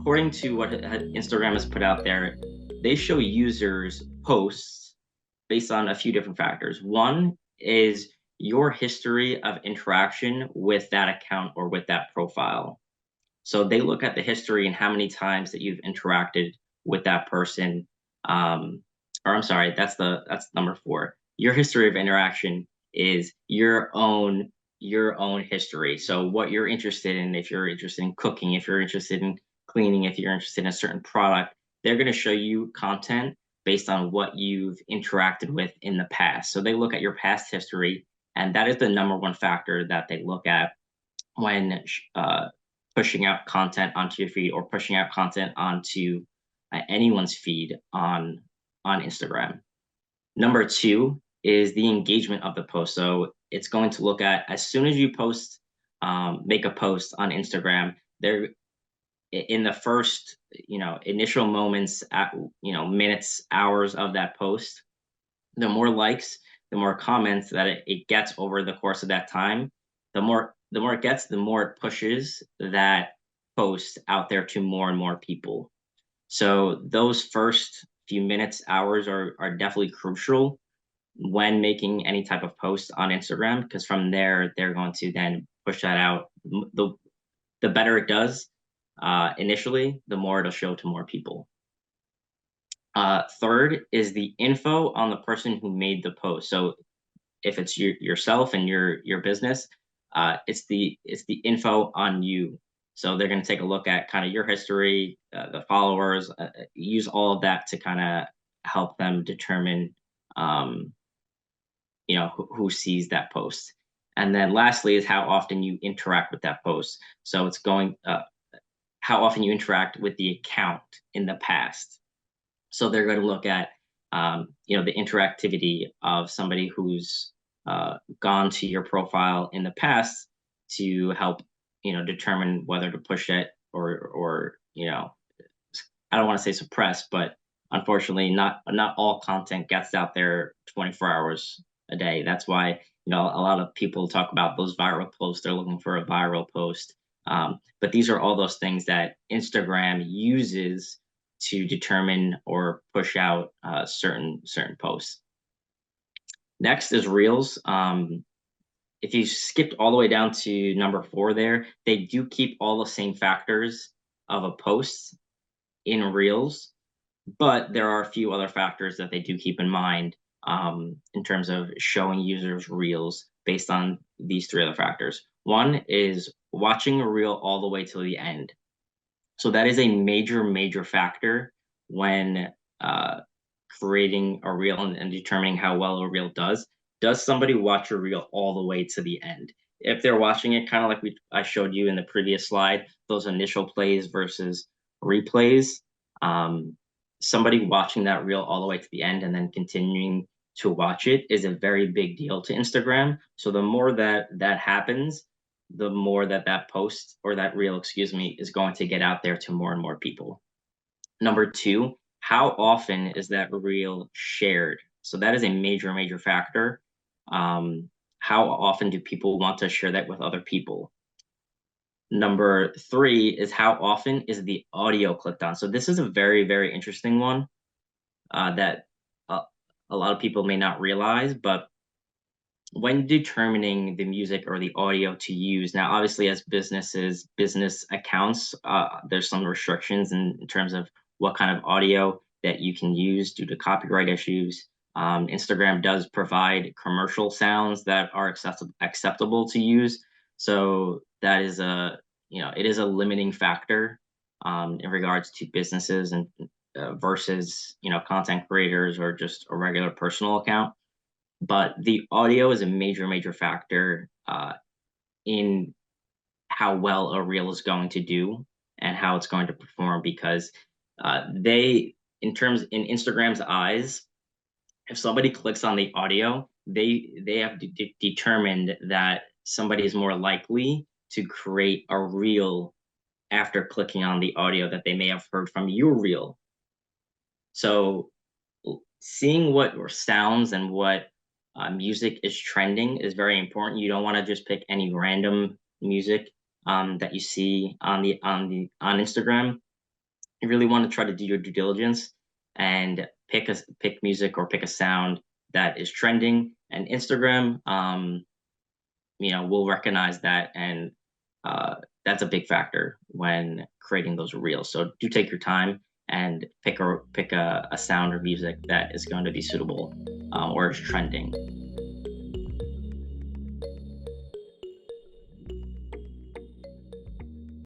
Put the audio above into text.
according to what Instagram has put out there, they show users posts based on a few different factors. One is your history of interaction with that account or with that profile. So they look at the history and how many times that you've interacted with that person. Or I'm sorry, that's number four. Your history of interaction is your own history. So what you're interested in, if you're interested in cooking, if you're interested in cleaning, if you're interested in a certain product, they're going to show you content based on what you've interacted with in the past. So they look at your past history, and that is the number one factor that they look at when pushing out content onto your feed or pushing out content onto anyone's feed on Instagram. Number two is the engagement of the post. So it's going to look at as soon as you post, make a post on Instagram, there in the first, initial moments, minutes, hours of that post, the more likes, the more comments that it gets over the course of that time, the more it gets, the more it pushes that post out there to more and more people. So those first few minutes, hours are definitely crucial when making any type of post on Instagram, because from there they're going to then push that out. The better it does initially, the more it'll show to more people. Third is the info on the person who made the post. So if it's yourself and your business, it's the info on you. So they're going to take a look at kind of your history, the followers, use all of that to kind of help them determine, who sees that post. And then lastly is how often you interact with that post. So it's going, how often you interact with the account in the past. So they're going to look at, the interactivity of somebody who's gone to your profile in the past to help, determine whether to push it or I don't want to say suppress, but unfortunately, not all content gets out there 24 hours a day. That's why, a lot of people talk about those viral posts. They're looking for a viral post. But these are all those things that Instagram uses to determine or push out certain posts. Next is Reels. If you skipped all the way down to number four there, they do keep all the same factors of a post in Reels, but there are a few other factors that they do keep in mind in terms of showing users Reels based on these three other factors. One is watching a Reel all the way till the end. So that is a major factor when creating a Reel and determining how well a Reel does. Does somebody watch a Reel all the way to the end? If they're watching it kind of like I showed you in the previous slide, those initial plays versus replays, somebody watching that Reel all the way to the end and then continuing to watch it is a very big deal to Instagram. So the more that happens, the more that post or that Reel, excuse me, is going to get out there to more and more people. Number two, how often is that Reel shared? So that is a major factor. How often do people want to share that with other people? Number three is how often is the audio clicked on? So this is a very interesting one that a lot of people may not realize, but when determining the music or the audio to use, now obviously as business accounts, there's some restrictions in terms of what kind of audio that you can use due to copyright issues. Instagram does provide commercial sounds that are acceptable to use. So that is it is a limiting factor in regards to businesses and versus, content creators or just a regular personal account. But the audio is a major factor in how well a Reel is going to do and how it's going to perform, because in Instagram's eyes, if somebody clicks on the audio, they have determined that somebody is more likely to create a Reel after clicking on the audio that they may have heard from your Reel. So seeing what sounds and what music is trending is very important. You don't want to just pick any random music that you see on Instagram. you really want to try to do your due diligence and pick music or pick a sound that is trending. And Instagram, will recognize that, and uh, that's a big factor when creating those reels. So do take your time and pick a sound or music that is going to be suitable or is trending.